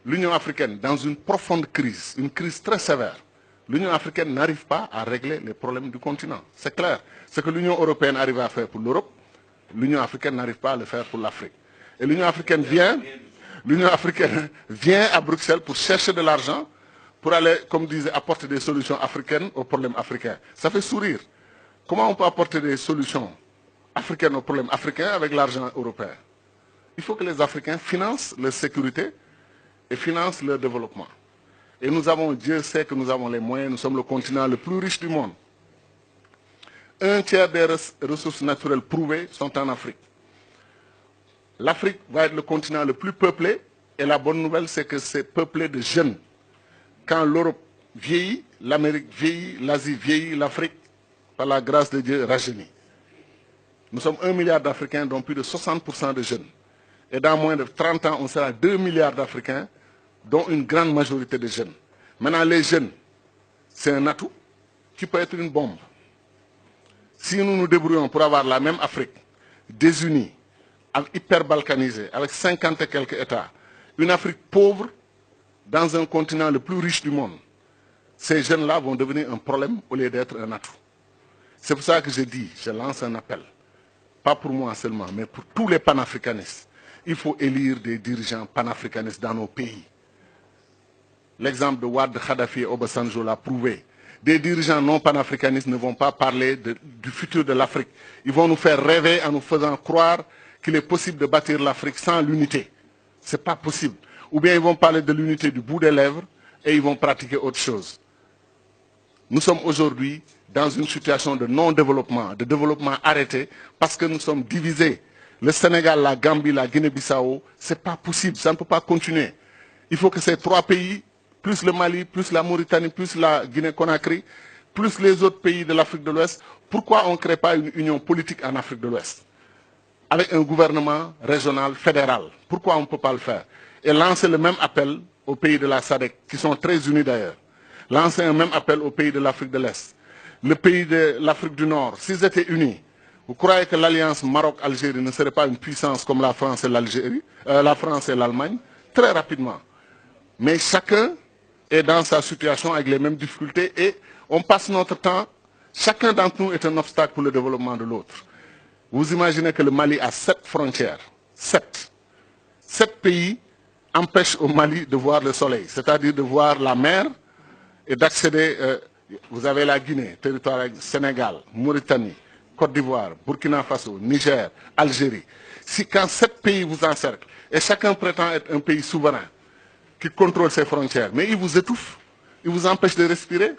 l'Union africaine, dans une profonde crise, une crise très sévère, l'Union africaine n'arrive pas à régler les problèmes du continent. C'est clair. Ce que l'Union européenne arrive à faire pour l'Europe, l'Union africaine n'arrive pas à le faire pour l'Afrique. Et l'Union africaine vient à Bruxelles pour chercher de l'argent, pour aller, comme disait, apporter des solutions africaines aux problèmes africains. Ça fait sourire. Comment on peut apporter des solutions africaines aux problèmes africains avec l'argent européen? Il faut que les Africains financent leur sécurité et financent leur développement. Et nous avons, Dieu sait que nous avons les moyens, nous sommes le continent le plus riche du monde. Un tiers des ressources naturelles prouvées sont en Afrique. L'Afrique va être le continent le plus peuplé, et la bonne nouvelle, c'est que c'est peuplé de jeunes. Quand l'Europe vieillit, l'Amérique vieillit, l'Asie vieillit, l'Afrique, par la grâce de Dieu, rajeunit. Nous sommes 1 milliard d'Africains, dont plus de 60% de jeunes. Et dans moins de 30 ans, on sera 2 milliards d'Africains, dont une grande majorité de jeunes. Maintenant, les jeunes, c'est un atout qui peut être une bombe. Si nous nous débrouillons pour avoir la même Afrique, désunie, hyper balkanisée, avec 50 et quelques États, une Afrique pauvre dans un continent le plus riche du monde, ces jeunes-là vont devenir un problème au lieu d'être un atout. C'est pour ça que je lance un appel, pas pour moi seulement, mais pour tous les panafricanistes. Il faut élire des dirigeants panafricanistes dans nos pays. L'exemple de Wade, Kadhafi et Obasanjo l'a prouvé. Des dirigeants non panafricanistes ne vont pas parler du futur de l'Afrique. Ils vont nous faire rêver en nous faisant croire qu'il est possible de bâtir l'Afrique sans l'unité. Ce n'est pas possible. Ou bien ils vont parler de l'unité du bout des lèvres et ils vont pratiquer autre chose. Nous sommes aujourd'hui dans une situation de non-développement, de développement arrêté, parce que nous sommes divisés. Le Sénégal, la Gambie, la Guinée-Bissau, ce n'est pas possible, ça ne peut pas continuer. Il faut que ces 3 pays, plus le Mali, plus la Mauritanie, plus la Guinée-Conakry, plus les autres pays de l'Afrique de l'Ouest, pourquoi on ne crée pas une union politique en Afrique de l'Ouest avec un gouvernement régional, fédéral? Pourquoi on ne peut pas le faire? Et lancer le même appel aux pays de la SADC, qui sont très unis d'ailleurs. Lancer un même appel aux pays de l'Afrique de l'Est. Le pays de l'Afrique du Nord, s'ils étaient unis, vous croyez que l'alliance Maroc-Algérie ne serait pas une puissance comme la France et l'Algérie, la France et l'Allemagne? Très rapidement. Mais chacun est dans sa situation avec les mêmes difficultés et on passe notre temps, chacun d'entre nous est un obstacle pour le développement de l'autre. Vous imaginez que le Mali a 7 frontières. 7. 7 pays empêchent au Mali de voir le soleil, c'est-à-dire de voir la mer et d'accéder. Vous avez la Guinée, territoire Sénégal, Mauritanie, Côte d'Ivoire, Burkina Faso, Niger, Algérie. Si quand 7 pays vous encerclent et chacun prétend être un pays souverain qui contrôle ses frontières, mais il vous étouffe, il vous empêche de respirer.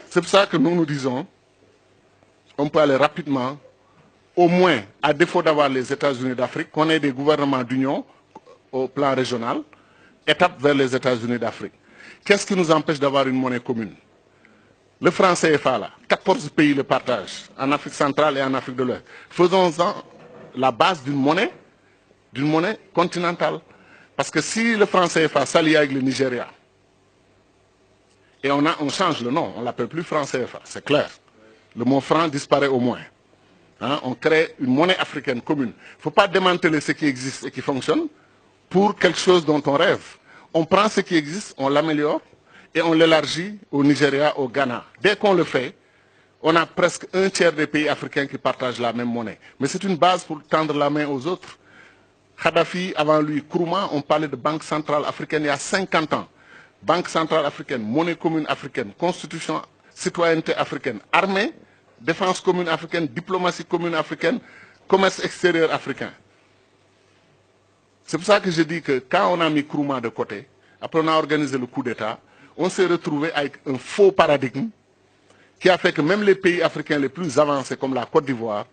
C'est pour ça que nous disons, on peut aller rapidement, au moins, à défaut d'avoir les États-Unis d'Afrique, qu'on ait des gouvernements d'union au plan régional, étape vers les États-Unis d'Afrique. Qu'est-ce qui nous empêche d'avoir une monnaie commune? Le franc CFA, là, 14 pays le partagent, en Afrique centrale et en Afrique de l'Ouest. Faisons-en la base d'une monnaie continentale. Parce que si le franc CFA s'allie avec le Nigeria, et on change le nom, on ne l'appelle plus franc CFA, c'est clair. Le mot franc disparaît au moins. Hein, on crée une monnaie africaine commune. Il ne faut pas démanteler ce qui existe et qui fonctionne pour quelque chose dont on rêve. On prend ce qui existe, on l'améliore et on l'élargit au Nigeria, au Ghana. Dès qu'on le fait, on a presque un tiers des pays africains qui partagent la même monnaie. Mais c'est une base pour tendre la main aux autres. Kadhafi, avant lui, Nkrumah, on parlait de Banque centrale africaine il y a 50 ans. Banque centrale africaine, monnaie commune africaine, constitution, citoyenneté africaine, armée, défense commune africaine, diplomatie commune africaine, commerce extérieur africain. C'est pour ça que je dis que quand on a mis Nkrumah de côté, après on a organisé le coup d'État, on s'est retrouvé avec un faux paradigme qui a fait que même les pays africains les plus avancés comme la Côte d'Ivoire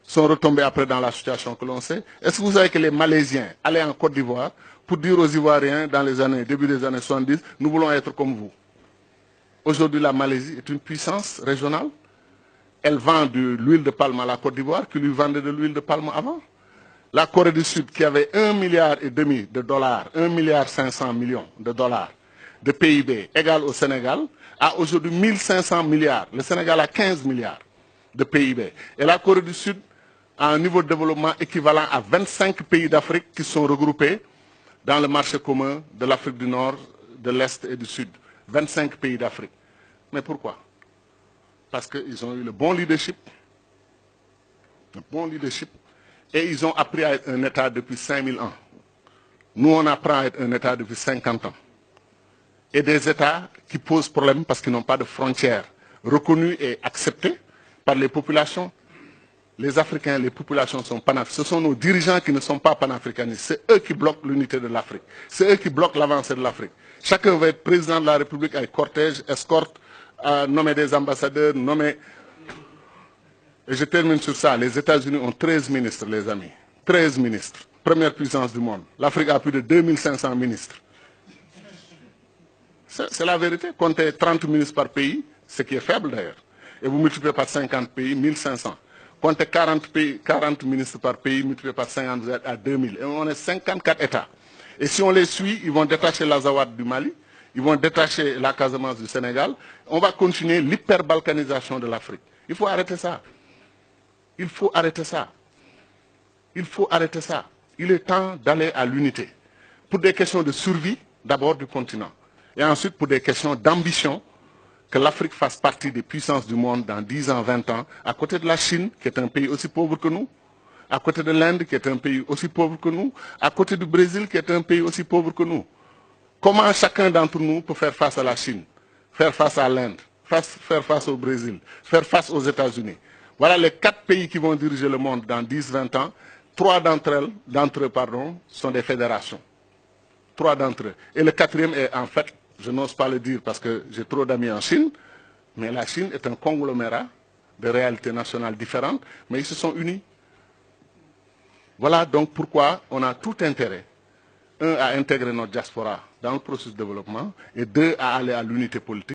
sont retombés après dans la situation que l'on sait. Est-ce que vous savez que les Malaisiens allaient en Côte d'Ivoire pour dire aux Ivoiriens dans les début des années 70, nous voulons être comme vous? Aujourd'hui, la Malaisie est une puissance régionale. Elle vend de l'huile de palme à la Côte d'Ivoire qui lui vendait de l'huile de palme avant. La Corée du Sud, qui avait 1,5 milliard de dollars, 1,5 milliard de dollars de PIB égal au Sénégal, a aujourd'hui 1500 milliards. Le Sénégal a 15 milliards de PIB. Et la Corée du Sud a un niveau de développement équivalent à 25 pays d'Afrique qui sont regroupés dans le marché commun de l'Afrique du Nord, de l'Est et du Sud. 25 pays d'Afrique. Mais pourquoi? Parce qu'ils ont eu le bon leadership, et ils ont appris à être un État depuis 5000 ans. Nous, on apprend à être un État depuis 50 ans. Et des États qui posent problème parce qu'ils n'ont pas de frontières reconnues et acceptées par les populations. Les Africains, les populations sont panafricaines. Ce sont nos dirigeants qui ne sont pas panafricanistes. C'est eux qui bloquent l'unité de l'Afrique. C'est eux qui bloquent l'avancée de l'Afrique. Chacun veut être président de la République avec cortège, escorte, nommer des ambassadeurs, nommer... Et je termine sur ça. Les États-Unis ont 13 ministres, les amis. 13 ministres. Première puissance du monde. L'Afrique a plus de 2500 ministres. C'est la vérité. Comptez 30 ministres par pays, ce qui est faible d'ailleurs. Et vous multipliez par 50 pays, 1500. Comptez 40 ministres par pays, multiplié par 50, vous êtes à 2000. Et on est 54 États. Et si on les suit, ils vont détacher l'Azawad du Mali, ils vont détacher la Casamance du Sénégal. On va continuer l'hyperbalkanisation de l'Afrique. Il faut arrêter ça. Il faut arrêter ça. Il faut arrêter ça. Il est temps d'aller à l'unité. Pour des questions de survie, d'abord du continent. Et ensuite pour des questions d'ambition, que l'Afrique fasse partie des puissances du monde dans 10 ans, 20 ans, à côté de la Chine, qui est un pays aussi pauvre que nous, à côté de l'Inde, qui est un pays aussi pauvre que nous, à côté du Brésil, qui est un pays aussi pauvre que nous. Comment chacun d'entre nous peut faire face à la Chine, faire face à l'Inde, faire face au Brésil, faire face aux États-Unis? Voilà les 4 pays qui vont diriger le monde dans 10-20 ans. 3 d'entre eux, sont des fédérations. 3 d'entre eux. Et le 4e est en fait, je n'ose pas le dire parce que j'ai trop d'amis en Chine, mais la Chine est un conglomérat de réalités nationales différentes, mais ils se sont unis. Voilà donc pourquoi on a tout intérêt, 1, à intégrer notre diaspora dans le processus de développement, et 2, à aller à l'unité politique.